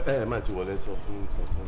Mighty Wallace of Sunday.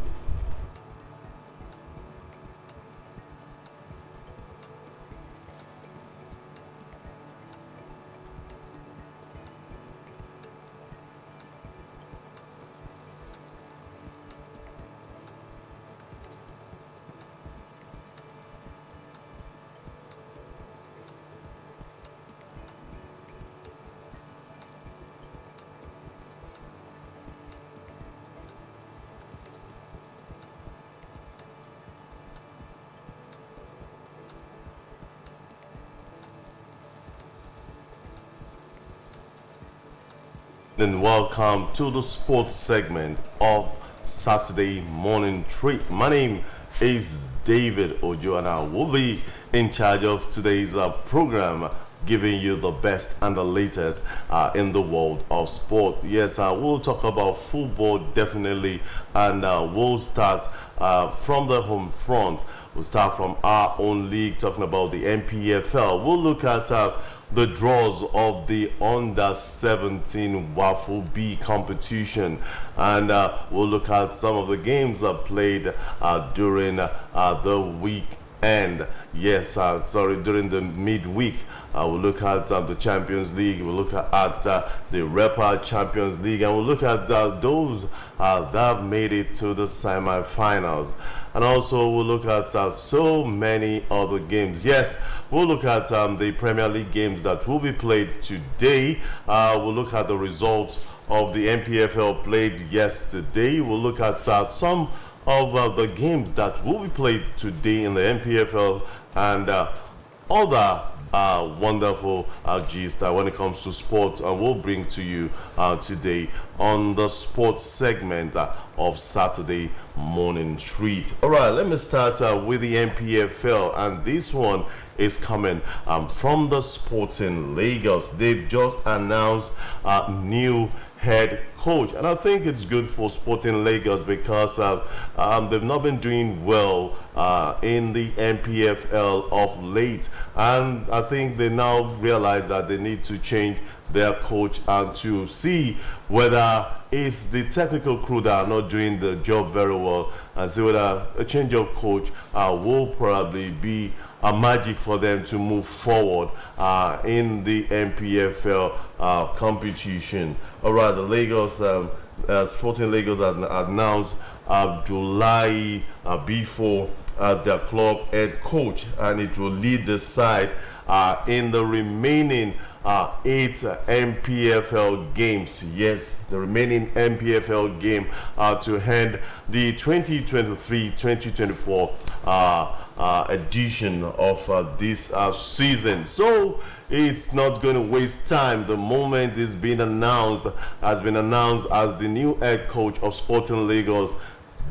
And welcome to the sports segment of Saturday Morning Treat. My name is David Ojo and I will be in charge of today's program, giving you the best and the latest in the world of sport. Yes, we'll talk about football definitely, and we'll start from the home front. We'll start from our own league, talking about the NPFL. We'll look at the draws of the under-17 Waffle B competition, and we'll look at some of the games played during the weekend. Yes, during the midweek. We'll look at the Champions League, we'll look at the REPA Champions League, and we'll look at those that have made it to the semi-finals. And also we'll look at so many other games. Yes, we'll look at the Premier League games that will be played today. We'll look at the results of the NPFL played yesterday. We'll look at some of the games that will be played today in the NPFL, and other wonderful gist when it comes to sport, and we'll bring to you today on the sports segment of Saturday Morning Treat. All right, let me start with the NPFL, and this one is coming from the Sporting Lagos. They've just announced a new head coach, and I think it's good for Sporting Lagos because they've not been doing well in the NPFL of late, and I think they now realize that they need to change their coach and to see whether it's the technical crew that are not doing the job very well, and see whether a change of coach will probably be a magic for them to move forward in the NPFL competition. All right, the Lagos Sporting Lagos announced July B4 as their club head coach, and it will lead the side in the remaining 8 NPFL games. Yes, the remaining NPFL game to end the 2023-2024 edition of this season. So it's not going to waste time. The moment is being announced, has been announced as the new head coach of Sporting Lagos,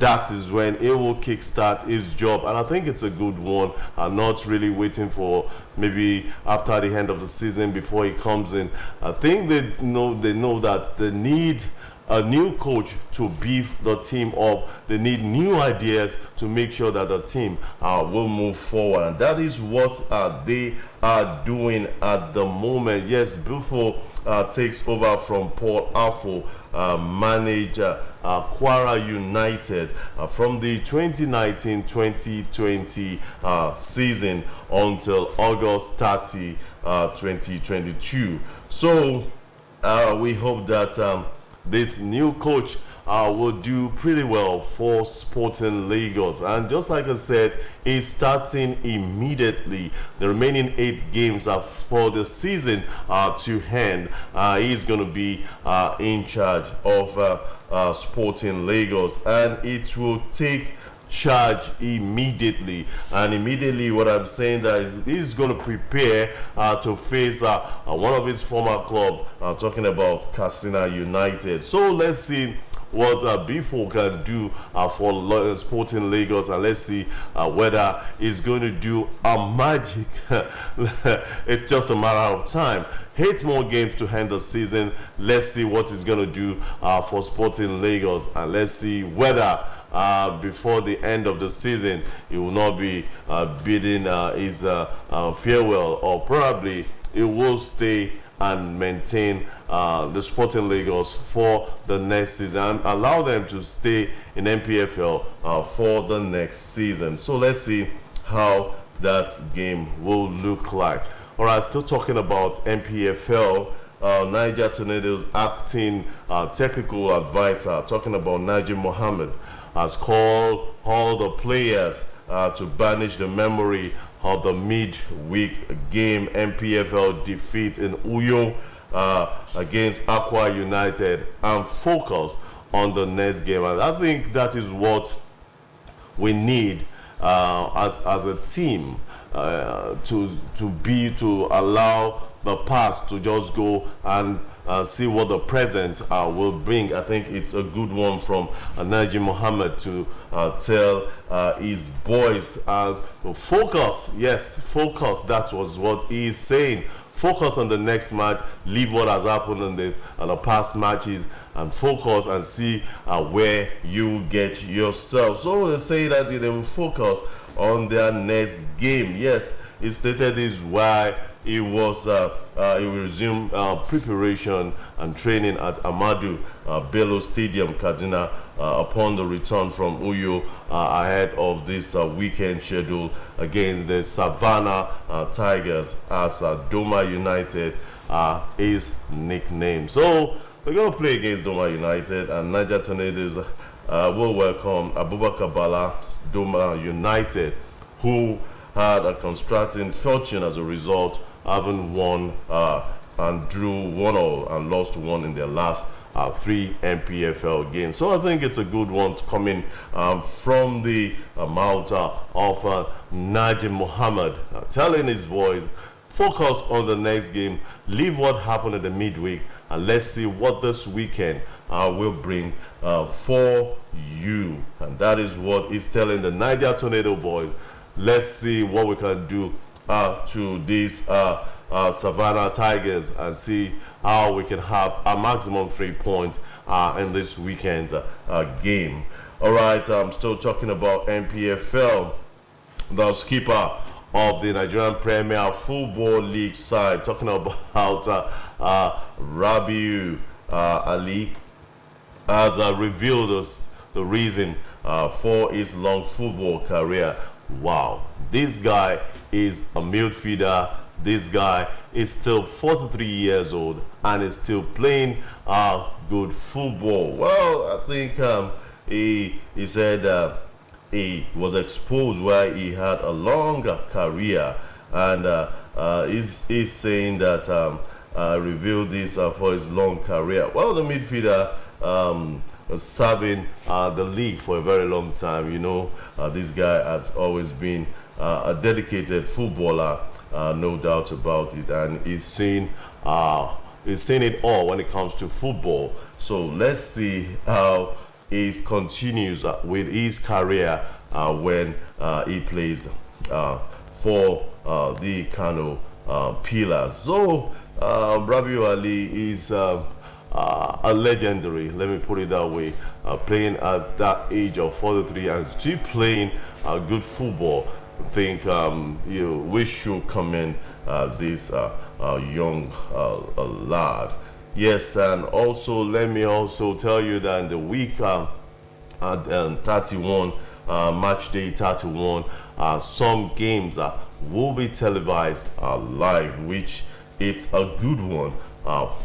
that is when it will kickstart his job, and I think it's a good one. I'm not really waiting for maybe after the end of the season before he comes in. I think they know that they need a new coach to beef the team up. They need new ideas to make sure that the team will move forward, and that is what they are doing at the moment. Yes, Bufo takes over from Paul Afo, manager Kwara United from the 2019-2020 season until August 30, 2022. So we hope that this new coach will do pretty well for Sporting Lagos. And just like I said, is starting immediately. The remaining 8 games are for the season to end. He's going to be in charge of Sporting Lagos, and it will take charge immediately. And immediately, what I'm saying that he's going to prepare to face one of his former club, talking about Katsina United. So let's see what B4 can do for Sporting Lagos, and let's see whether he's going to do a magic. It's just a matter of time. 8 more games to end the season. Let's see what he's going to do for Sporting Lagos, and let's see whether before the end of the season he will not be bidding his farewell, or probably it will stay and maintain the Sporting Lagos for the next season and allow them to stay in NPFL for the next season. So let's see how that game will look like. All right, still talking about NPFL. Niger Tornadoes acting technical advisor, talking about Najib Mohammed, has called all the players to banish the memory of the midweek game NPFL defeat in Uyo against Aqua United and focus on the next game. And I think that is what we need as a team to allow the past to just go and see what the present will bring. I think it's a good one from Najib Mohammed to tell his boys focus. Yes, focus. That was what he is saying. Focus on the next match. Leave what has happened in the past matches and focus and see where you get yourself. So they say that they will focus on their next game. Yes, he stated this why he was he will resume preparation and training at Amadou Bello Stadium, Kaduna, upon the return from Uyo ahead of this weekend schedule against the Savannah Tigers, as Doma United is nicknamed. So we're going to play against Doma United, and Niger Tornadoes will welcome Abubakar Bala, Doma United, who had a constructing fortune as a result, having won and drew 1-1 and lost 1 in their last 3 NPFL games. So I think it's a good one coming from the mouth of Najib Mohammed, telling his boys, focus on the next game, leave what happened in the midweek, and let's see what this weekend will bring for you. And that is what he's telling the Niger Tornado boys. Let's see what we can do to these Savannah Tigers and see how we can have a maximum 3 points in this weekend's game. All right, I'm still talking about NPFL. The skipper of the Nigerian Premier Football League side, talking about Rabiu Ali, has revealed us the reason for his long football career. Wow, this guy is a midfielder. This guy is still 43 years old and is still playing good football. Well, I think he said he was exposed where he had a longer career, and he's saying that revealed this for his long career. Well, the midfielder was serving the league for a very long time. You know, this guy has always been a dedicated footballer, no doubt about it, and he's seen it all when it comes to football. So let's see how he continues with his career when he plays for the Kano Pillars. So Rabiu Ali is a legendary, let me put it that way, playing at that age of 43 and still playing good football. I think we should commend this young lad. Yes, and also let me also tell you that in the week 31, match day 31, some games will be televised live, which it's a good one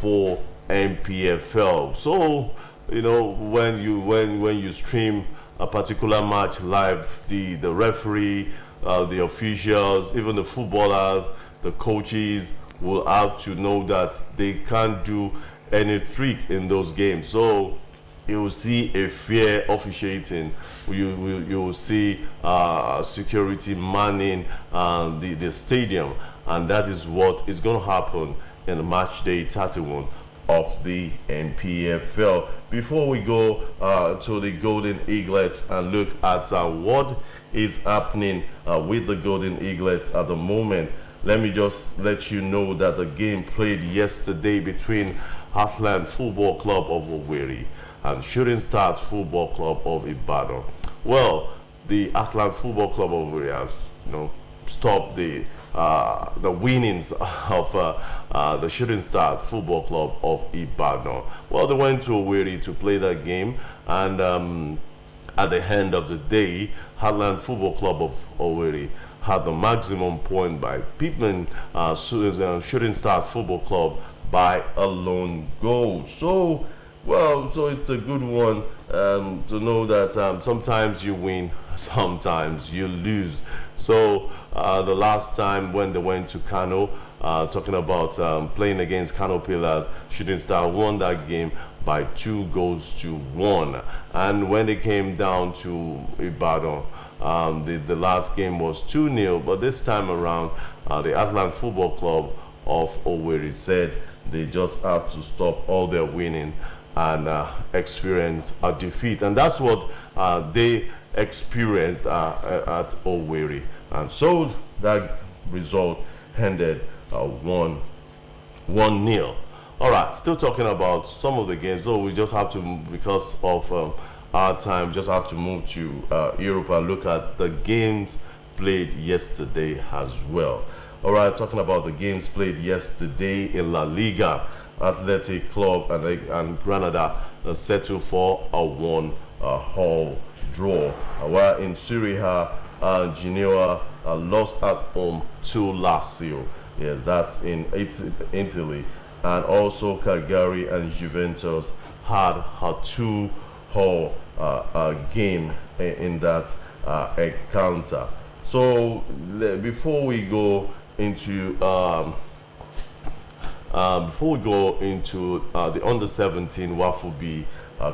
for NPFL. So you know, when you stream a particular match live, the referee, the officials, even the footballers, the coaches will have to know that they can't do any trick in those games. So you will see a fair officiating. You will see security manning the stadium, and that is what is going to happen in the match day 31 of the NPFL. Before we go to the Golden Eaglets and look at what is happening with the Golden Eaglets at the moment, let me just let you know that the game played yesterday between Heartland Football Club of Owerri and Shooting Stars Football Club of Ibadan. Well, the Heartland Football Club of Owerri has stopped the the winnings of the Shooting Star Football Club of Ibadan. Well, they went to Owerri to play that game, and at the end of the day, Heartland Football Club of Owerri had the maximum point by beating Shooting Star Football Club by a lone goal. So, well, so it's a good one to know that sometimes you win, sometimes you lose. So the last time when they went to Kano, talking about playing against Kano Pillars, Shooting Star won that game by 2-1. And when they came down to Ibadan, the last game was 2-0. But this time around, the Heartland Football Club of Owerri said they just had to stop all their winning and experience a defeat, and that's what they experienced at Owerri, and so that result ended 1-0. All right, still talking about some of the games, so we just have to, because of our time, just have to move to Europe and look at the games played yesterday as well. All right, talking about the games played yesterday in La Liga, Athletic Club and Granada settled for a 1-1 draw. While in Serie A, Genoa lost at home to Lazio. Yes, that's in Italy. And also Cagliari and Juventus had a 2-2 game in that encounter. So before we go into the under-17 Waffle B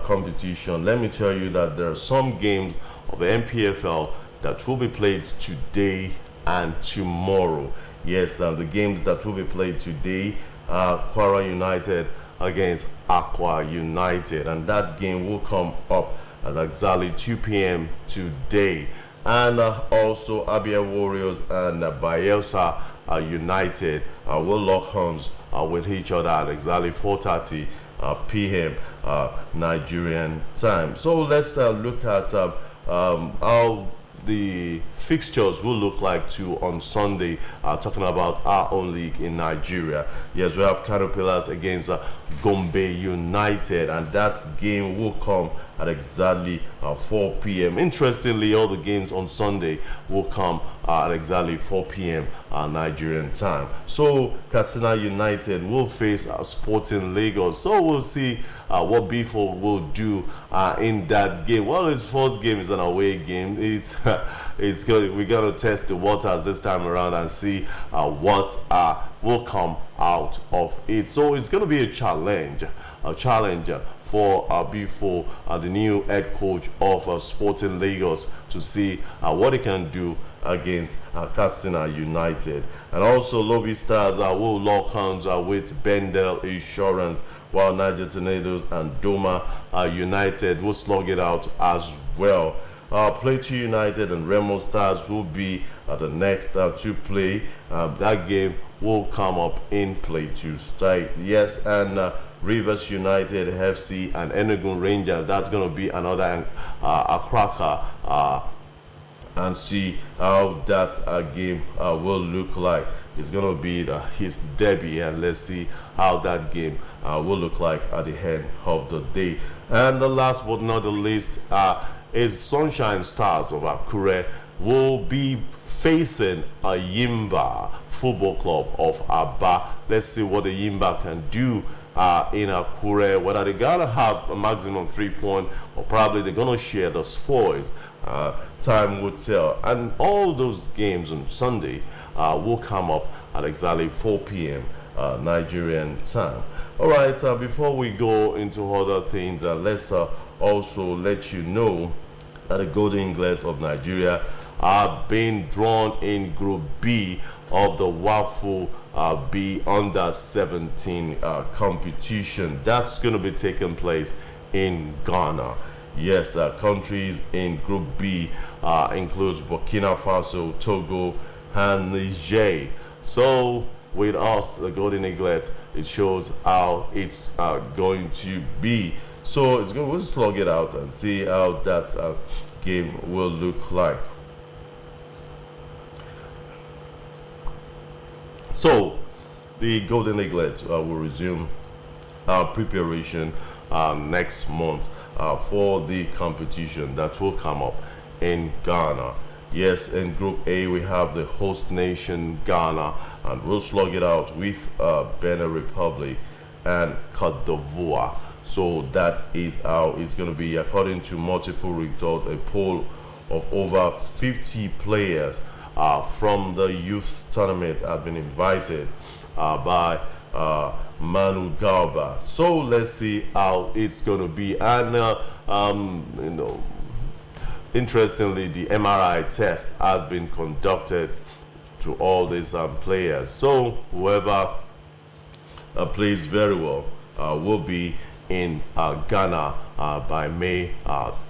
competition, let me tell you that there are some games of the NPFL that will be played today and tomorrow. Yes, the games that will be played today are Kwara United against Aqua United, and that game will come up at exactly 2 p.m. today. And also Abia Warriors and Bayelsa United will lock horns with each other at exactly 4:30 p.m. Nigerian time. So let's look at how the fixtures will look like too on Sunday, talking about our own league in Nigeria. Yes, we have Kano Pillars against Gombe United, and that game will come at exactly 4 p.m. Interestingly, all the games on Sunday will come at exactly 4 p.m. Nigerian time. So Katsina United will face Sporting Lagos. So we'll see what Bifo will do in that game. Well, his first game is an away game. It's good. We're gonna test the waters this time around and see what will come out of it. So it's gonna be a challenge for Bifo, the new head coach of Sporting Lagos, to see what he can do against Katsina United. And also Lobby Stars will lock hands with Bendel Insurance, while Niger Tornadoes and Doma United will slug it out as well. Plateau United and Remo Stars will be the next to play. That game will come up in Plateau State. Yes, and Rivers United FC and Enugu Rangers, that's going to be another a cracker, and see how that game will look like. It's going to be his debut, and let's see how that game will look like at the end of the day. And the last but not the least is Sunshine Stars of Akure will be facing a Yimba Football Club of Aba. Let's see what the Yimba can do in Akure, whether they gotta have a maximum 3 point or probably they're gonna share the spoils. Time will tell. And all those games on Sunday will come up at exactly 4 p.m. Nigerian time. All right, before we go into other things, let's also let you know that the Golden Eagles of Nigeria are being drawn in Group B of the Waffle B under-17 competition. That's going to be taking place in Ghana. Yes, countries in Group B includes Burkina Faso, Togo, and Niger. So with us, the Golden Eaglet, it shows how it's going to be. So it's going. We'll just log it out and see how that game will look like. So the Golden Eaglets will resume preparation next month for the competition that will come up in Ghana. Yes, in Group A we have the host nation Ghana, and we'll slug it out with Benin Republic and Cote d'Ivoire. So that is how it's going to be, according to multiple results. A poll of over 50 players from the youth tournament have been invited by Manu Garba. So let's see how it's going to be. And you know, interestingly, the MRI test has been conducted to all these players. So whoever plays very well will be in Ghana by May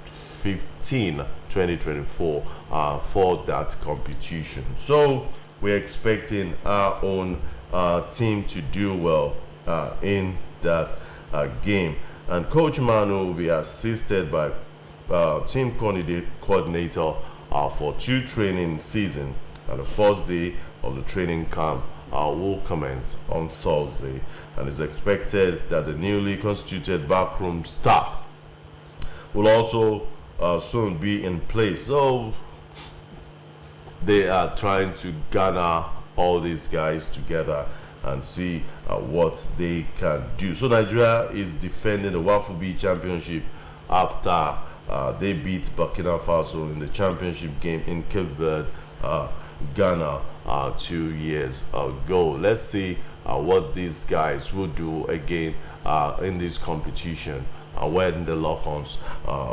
15, 2024 for that competition. So we're expecting our own team to do well in that game. And Coach Manu will be assisted by team coordinator for 2 training season, and the first day of the training camp will commence on Thursday, and it's expected that the newly constituted backroom staff will also soon be in place. So they are trying to gather all these guys together and see what they can do. So Nigeria is defending the Wafu B Championship after they beat Burkina Faso in the championship game in Cape Verde, Ghana, 2 years ago. Let's see what these guys will do again in this competition when the lock-ons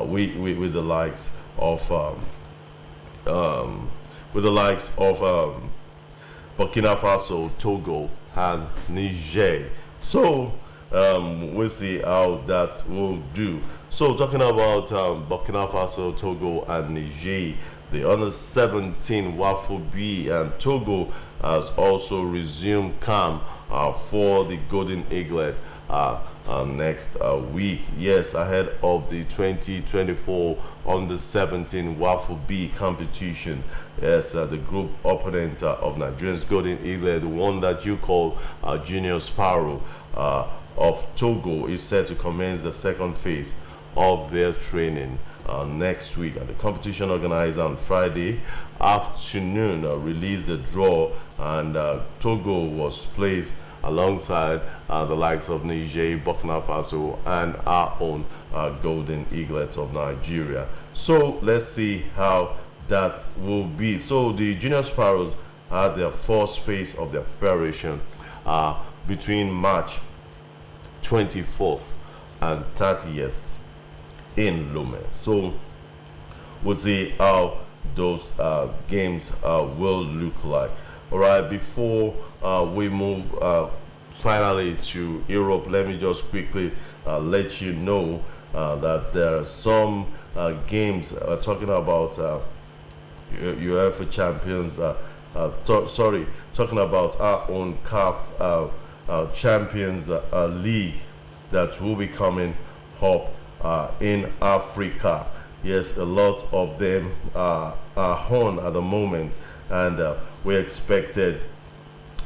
with the likes of Burkina Faso, Togo, and Niger. So we'll see how that will do. So talking about Burkina Faso, Togo, and Niger, the under-17 Wafu B and Togo has also resumed camp for the Golden Eaglet next week. Yes, ahead of the 2024 under-17 Wafu B competition. Yes, the group opponent of Nigeria's Golden Eaglet, the one that you call Junior Sparrow of Togo, is set to commence the second phase of their training next week. And the competition organizer on Friday afternoon released the draw, and Togo was placed alongside the likes of Niger, Burkina Faso, and our own Golden Eaglets of Nigeria. So let's see how that will be. So the Junior Sparrows had their first phase of their preparation between March 24th and 30th in Lome. So we'll see how those games will look like. All right, before we move finally to Europe, let me just quickly let you know that there are some games talking about UEFA Champions, talking about our own CAF Champions League that will be coming up in Africa. Yes, a lot of them are on at the moment, and we expected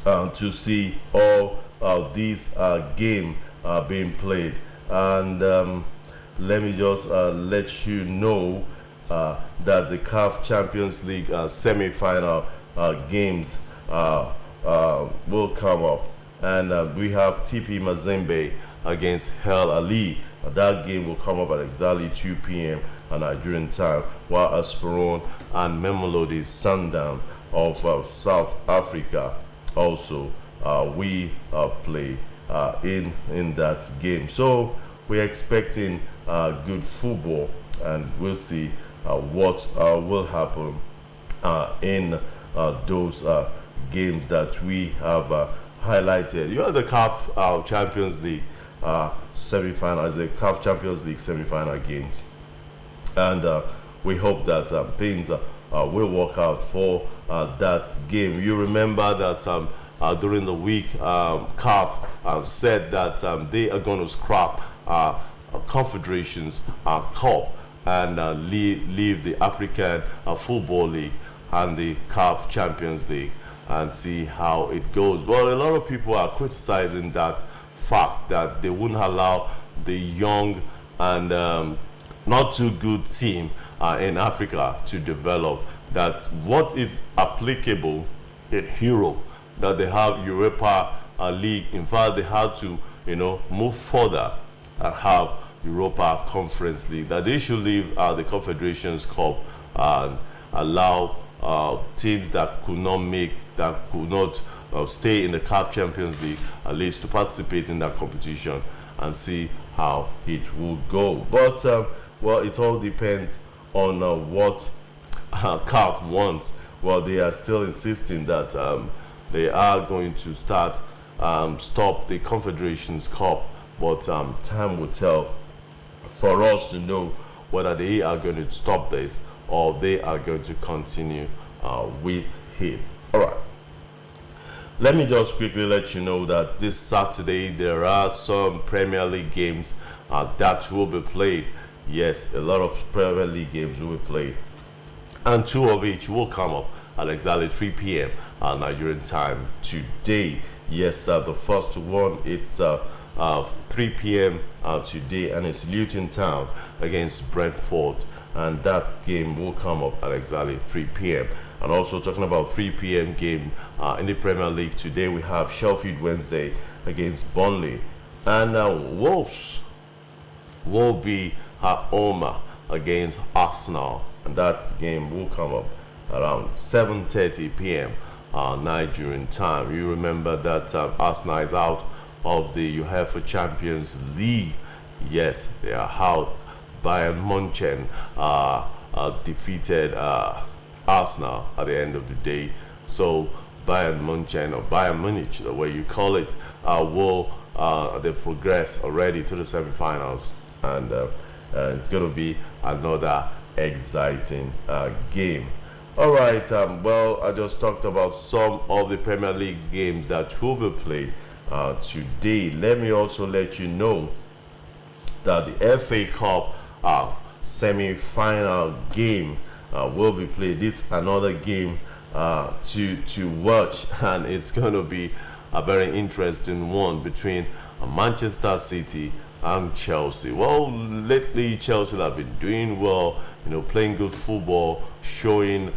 to see all of these games being played. And let me just let you know that the CAF Champions League semi-final games will come up, and we have TP Mazembe against Hell Ali. That game will come up at exactly 2 p.m. Nigerian time, while Esperon and Mamelodi Sundown of South Africa also we play in that game. So we're expecting good football, and we'll see what will happen in those games that we have highlighted. You know, the CAF Champions League semi-final, the CAF Champions League semi-final games, and we hope that things will work out for that game. You remember that during the week, CAF said that they are going to scrap Confederations Cup and leave the African Football League and the CAF Champions League and see how it goes. But a lot of people are criticizing that fact that they wouldn't allow the young and not too good team in Africa to develop. That what is applicable in Europe, that they have Europa League. In fact, they had to, move further and have Europa Conference League. That they should leave the Confederations Cup and allow teams that could not stay in the CAF Champions League at least to participate in that competition and see how it will go. But well, it all depends on what CAF wants. Well, they are still insisting that they are going to stop the Confederations Cup, but time will tell for us to know whether they are going to stop this or they are going to continue with it. All right. Let me just quickly let you know that this Saturday there are some Premier League games that will be played. Yes, a lot of Premier League games will be played, and two of which will come up at exactly 3 p.m. Nigerian time today. Yes, the first one, it's 3 p.m. Today, and it's Luton Town against Brentford, and that game will come up at exactly 3 p.m. And also talking about 3 p.m. game in the Premier League today, we have Sheffield Wednesday against Burnley, and Wolves will be at home against Arsenal, and that game will come up around 7:30 p.m. Nigerian time. You remember that Arsenal is out of the UEFA Champions League. Yes, they are out. Bayern Munchen defeated Arsenal at the end of the day. So Bayern Munchen, or Bayern Munich, the way you call it, they progress already to the semi-finals, and it's going to be another exciting game. All right, well, I just talked about some of the Premier League games that will be played today. Let me also let you know that the FA Cup semi-final game will be played. This is another game to watch, and it's going to be a very interesting one between Manchester City and Chelsea. Well, lately Chelsea have been doing well, playing good football, showing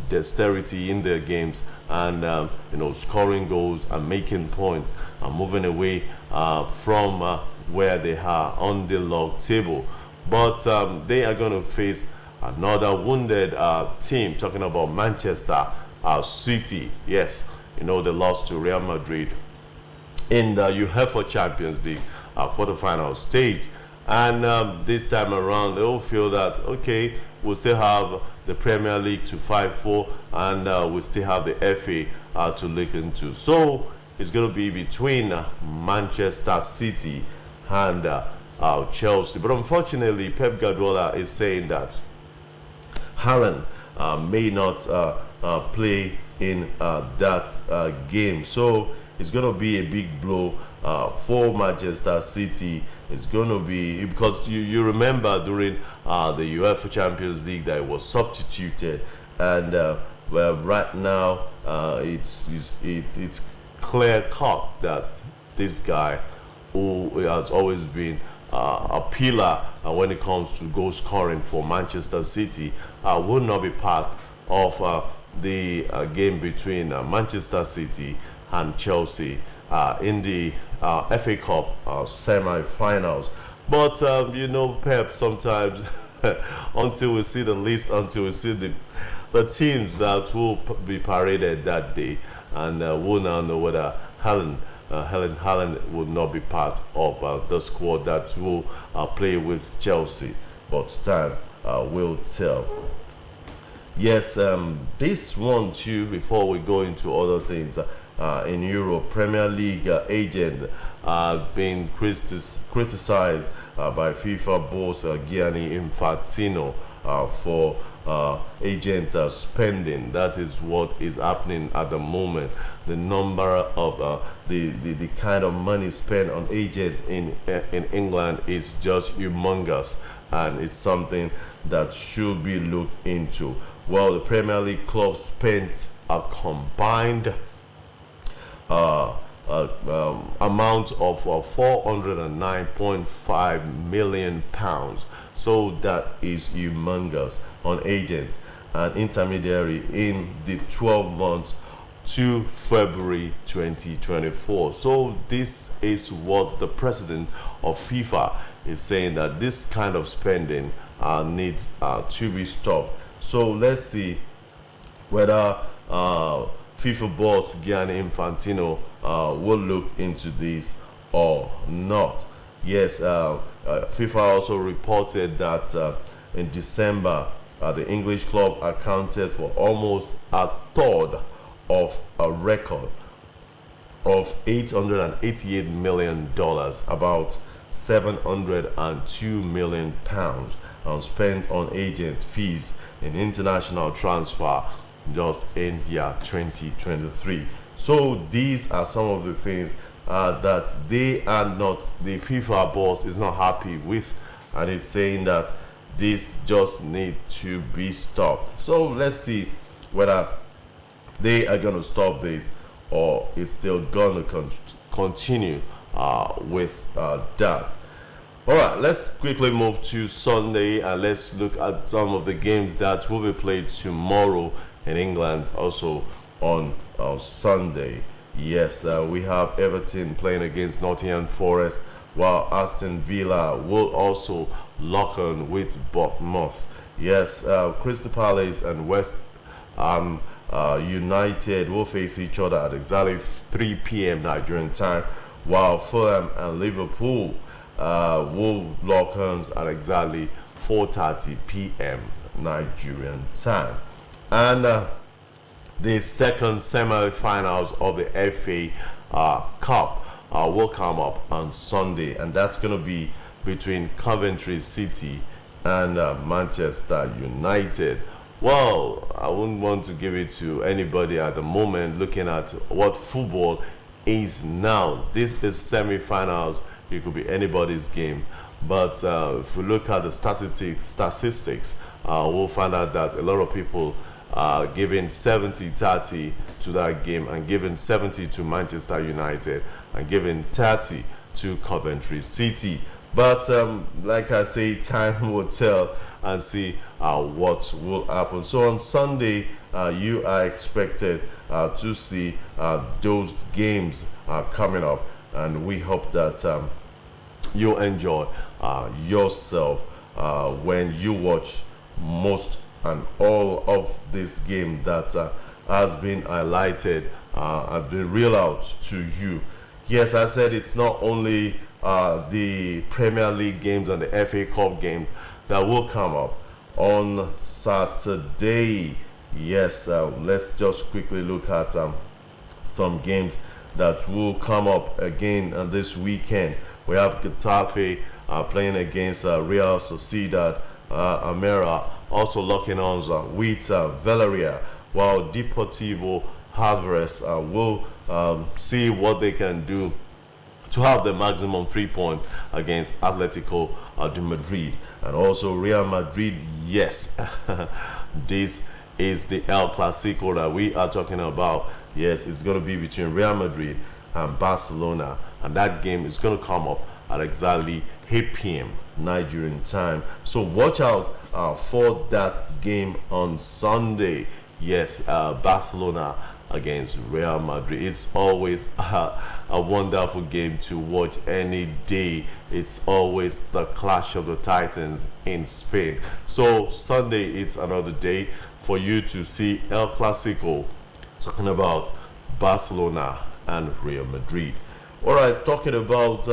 dexterity in their games, and scoring goals and making points and moving away from where they are on the log table. But they are going to face another wounded team, talking about Manchester City. Yes, they lost to Real Madrid in the UEFA Champions League quarterfinal stage, and this time around they will feel that, okay, we'll still have the Premier League to fight for, and we still have the FA to look into. So it's going to be between Manchester City and Chelsea. But unfortunately, Pep Guardiola is saying that Haaland may not play in that game. So it's going to be a big blow for Manchester City. It's going to be, because you remember during the UEFA Champions League that it was substituted, and well, right now it's clear cut that this guy, who has always been a pillar when it comes to goal scoring for Manchester City, will not be part of the game between Manchester City and Chelsea in the FA Cup semi-finals. But Pep sometimes until we see the list, until we see the teams that will be paraded that day, and we'll now know whether Haaland would not be part of the squad that will play with Chelsea. But time will tell. Yes, this one too, before we go into other things. In Europe, Premier League agent being criticized by FIFA boss Gianni Infantino for agent spending. That is what is happening at the moment. The number of the kind of money spent on agents in England is just humongous, and it's something that should be looked into. Well, the Premier League club spent a combined amount of 409.5 million pounds. So that is humongous on agents and intermediary in the 12 months to February 2024. So this is what the president of FIFA is saying, that this kind of spending needs to be stopped. So let's see whether FIFA boss Gianni Infantino will look into this or not. Yes, FIFA also reported that in December, the English club accounted for almost a third of a record of $888 million, about 702 million pounds spent on agent fees in international transfer just in year 2023. So these are some of the things that the FIFA boss is not happy with, and is saying that this just need to be stopped. So let's see whether they are going to stop this or it's still going to continue with that. All right, let's quickly move to Sunday and let's look at some of the games that will be played tomorrow in England, also on Sunday. Yes, we have Everton playing against Nottingham Forest, while Aston Villa will also lock on with Bournemouth. Yes, Crystal Palace and West United will face each other at exactly 3 p.m. Nigerian time, while Fulham and Liverpool will lock horns at exactly 4:30 p.m. Nigerian time. And the second semi-finals of the FA Cup will come up on Sunday, and that's going to be between Coventry City and Manchester United. Well, I wouldn't want to give it to anybody at the moment, looking at what football is now. This is semi-finals. It could be anybody's game. But if we look at the statistics, we'll find out that a lot of people are giving 70-30 to that game, and giving 70 to Manchester United, and giving 30 to Coventry City. But like I say, time will tell and see what will happen. So on Sunday, you are expected to see those games coming up, and we hope that you enjoy yourself when you watch most and all of this game that has been highlighted and been reeled out to you. Yes, I said it's not only the Premier League games and the FA Cup game that will come up on Saturday. Yes, let's just quickly look at some games that will come up again this weekend. We have Getafe playing against Real Sociedad. Amera also locking arms with Villarreal, while Deportivo Alaves will see what they can do to have the maximum 3 points against Atletico de Madrid. And also Real Madrid, yes, this is the El Clasico that we are talking about. Yes, it's going to be between Real Madrid and Barcelona, and that game is going to come up at exactly 8 p.m. Nigerian time. So watch out for that game on Sunday. Yes, Barcelona against Real Madrid. It's always a wonderful game to watch any day. It's always the clash of the Titans in Spain. So Sunday, it's another day for you to see El Clasico, talking about Barcelona and Real Madrid. All right, talking about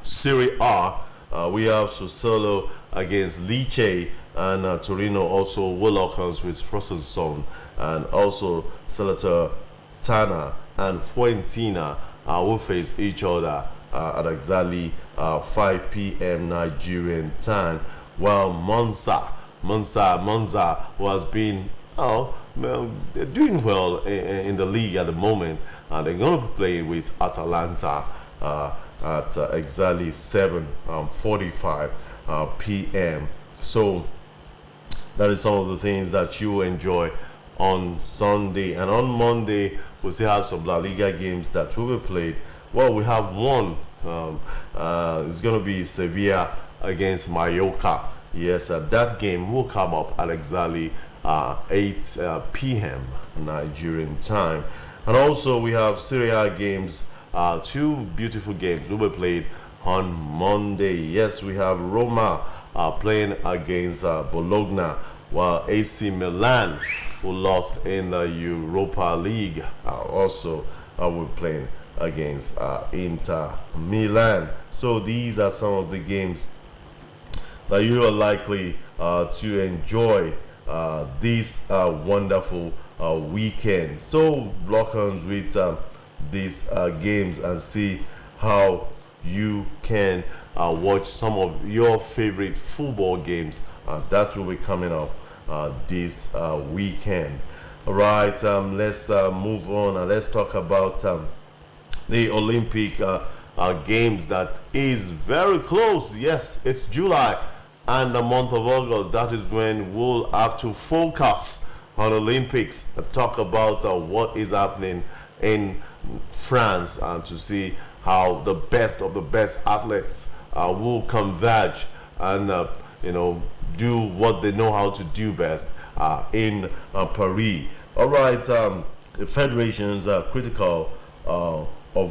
Serie A, we have Sassuolo against Lecce, and Torino also will lock arms with Frosinone, and also Salernitana and Fiorentina will face each other at exactly 5 p.m. Nigerian time, while Monza, who has been they're doing well in the league at the moment, and they're going to be playing with Atalanta at exactly 7:45 p.m. So that is some of the things that you enjoy on Sunday. And on Monday, we'll still have some La Liga games that will be played. Well, we have one. It's going to be Sevilla against Mallorca. Yes, that game will come up at exactly 8 p.m. Nigerian time. And also, we have Serie A games. Two beautiful games will be played on Monday. Yes, we have Roma playing against Bologna, while AC Milan, who lost in the Europa League, also will be playing against Inter Milan. So these are some of the games that you are likely to enjoy this wonderful weekend. So lock on with these games and see how you can watch some of your favorite football games that will be coming up this weekend. All right, let's move on and let's talk about the Olympic games that is very close. Yes, it's July and the month of August. That is when we'll have to focus on Olympics and talk about what is happening in France and to see how the best of the best athletes will converge and do what they know how to do best in Paris. All right, the federations are critical of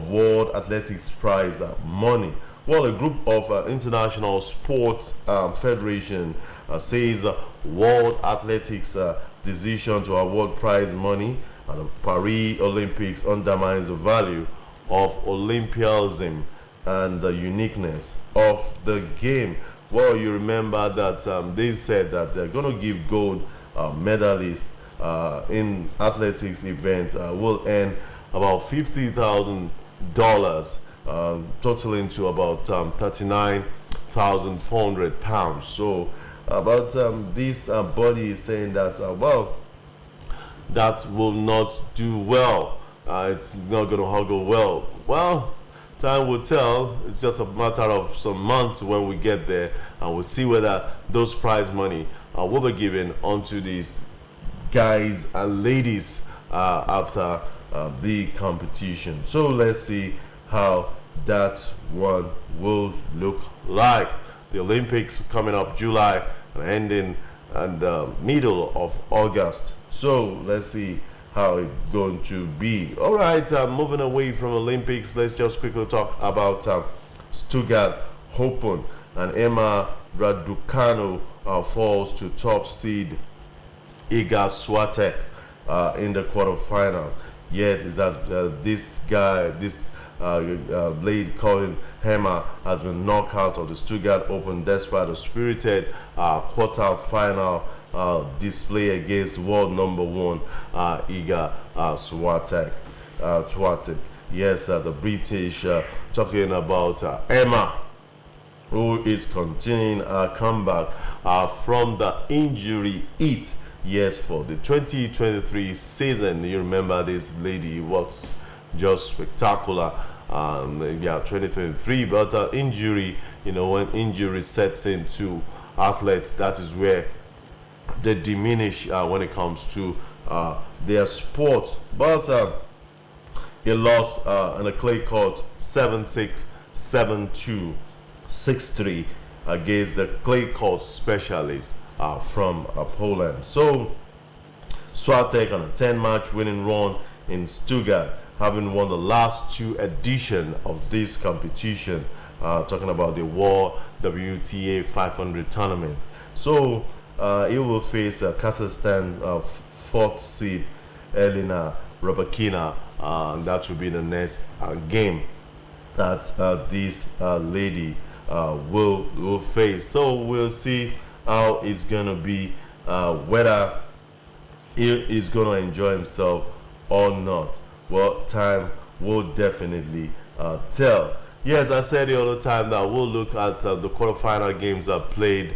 World Athletics Prize money. Well, a group of international sports federation says World Athletics decision to award prize money at the Paris Olympics undermines the value of Olympianism and the uniqueness of the game. Well, you remember that they said that they're going to give gold medalists in athletics event will earn about $50,000, totaling to about 39,400 pounds. So, about this body is saying that well, that will not do well. It's not going to go well. Well, time will tell. It's just a matter of some months when we get there, and we'll see whether those prize money will be given onto these guys and ladies after the competition. So let's see how that one will look like. The Olympics coming up July and ending in the middle of August. So let's see how it's going to be. All right, moving away from Olympics, let's just quickly talk about Stuttgart Open. And Emma Raducanu falls to top seed Iga Swiatek in the quarterfinals. Yet this lady called Emma has been knocked out of the Stuttgart Open despite a spirited quarter-final display against world number one Iga Swiatek. Yes, the British talking about Emma, who is continuing her comeback from the injury hit. Yes, for the 2023 season. You remember this lady was just spectacular. 2023, but injury, when injury sets into athletes, that is where they diminish when it comes to their sport. But he lost in a clay court 7-6, 7-2, 6-3 against the clay court specialist from Poland. So Swiatek on a 10-match winning run in Stuttgart, having won the last two editions of this competition, talking about the World WTA 500 tournament. So he will face Kazakhstan fourth seed Elena Rybakina. That will be the next game that this lady will face. So we'll see how it's going to be, whether he is going to enjoy himself or not. Well, time will definitely tell. Yes, I said the other time that we'll look at the quarterfinal games that played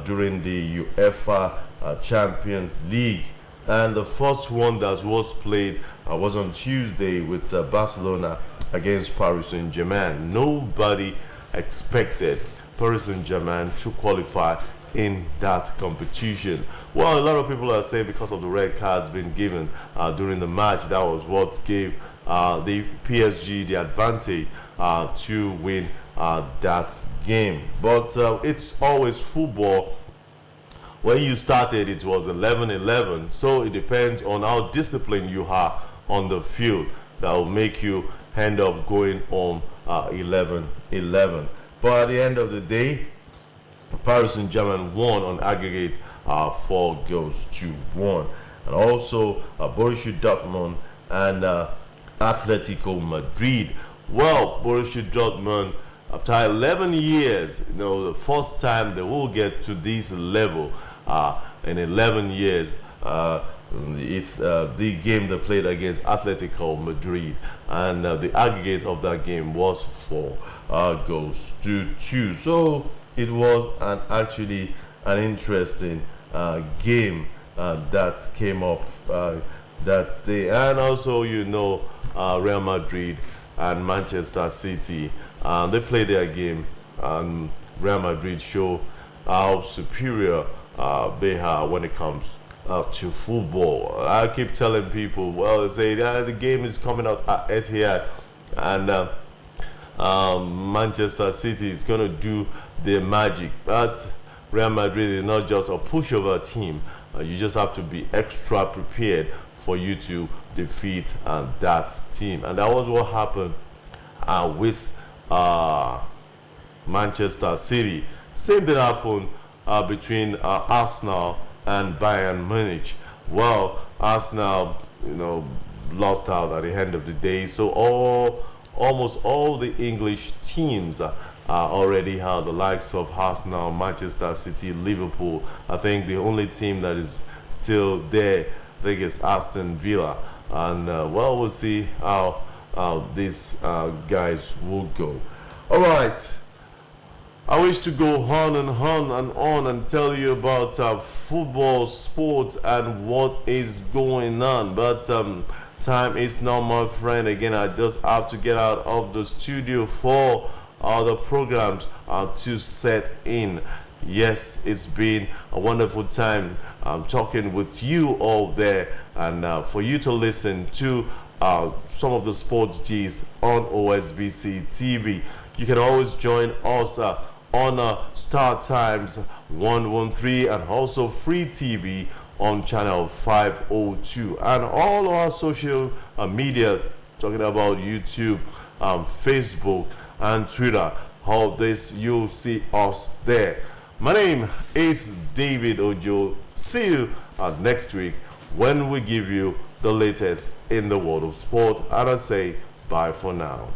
during the UEFA Champions League. And the first one that was played was on Tuesday with Barcelona against Paris Saint-Germain. Nobody expected Paris Saint-Germain to qualify in that competition. Well, a lot of people are saying because of the red cards being given during the match, that was what gave the PSG the advantage to win that game. But it's always football. When you started, it was 11-11, so it depends on how disciplined you are on the field that will make you end up going on 11-11. But at the end of the day, Paris Saint-Germain won on aggregate 4-1. And also Borussia Dortmund and Atletico Madrid. Well, Borussia Dortmund, after 11 years, the first time they will get to this level in 11 years. It's the game they played against Atletico Madrid, and the aggregate of that game was 4-2. So it was actually an interesting game that came up that day. And also, Real Madrid and Manchester City, they played their game, and Real Madrid show how superior they are when it comes to football. I keep telling people, well, they say the game is coming out at Etihad, and Manchester City is going to do their magic. But Real Madrid is not just a pushover team. You just have to be extra prepared for you to defeat that team. And that was what happened with Manchester City. Same thing happened between Arsenal and Bayern Munich. Well, Arsenal, lost out at the end of the day. So almost all the English teams already have the likes of Arsenal, Manchester City, Liverpool. I think the only team that is still there, I think, is Aston Villa. And well, we'll see how these guys will go. All right. I wish to go on and on and tell you about football, sports, and what is going on. But time is not my friend. Again, I just have to get out of the studio for the programs to set in. Yes, it's been a wonderful time talking with you all there, and for you to listen to some of the sports G's on OSBC TV. You can always join us on Star Times 113 and also Free TV on channel 502, and all our social media, talking about YouTube, Facebook, and Twitter. All this, you'll see us there. My name is David Ojo. See you next week when we give you the latest in the world of sport, and I say bye for now.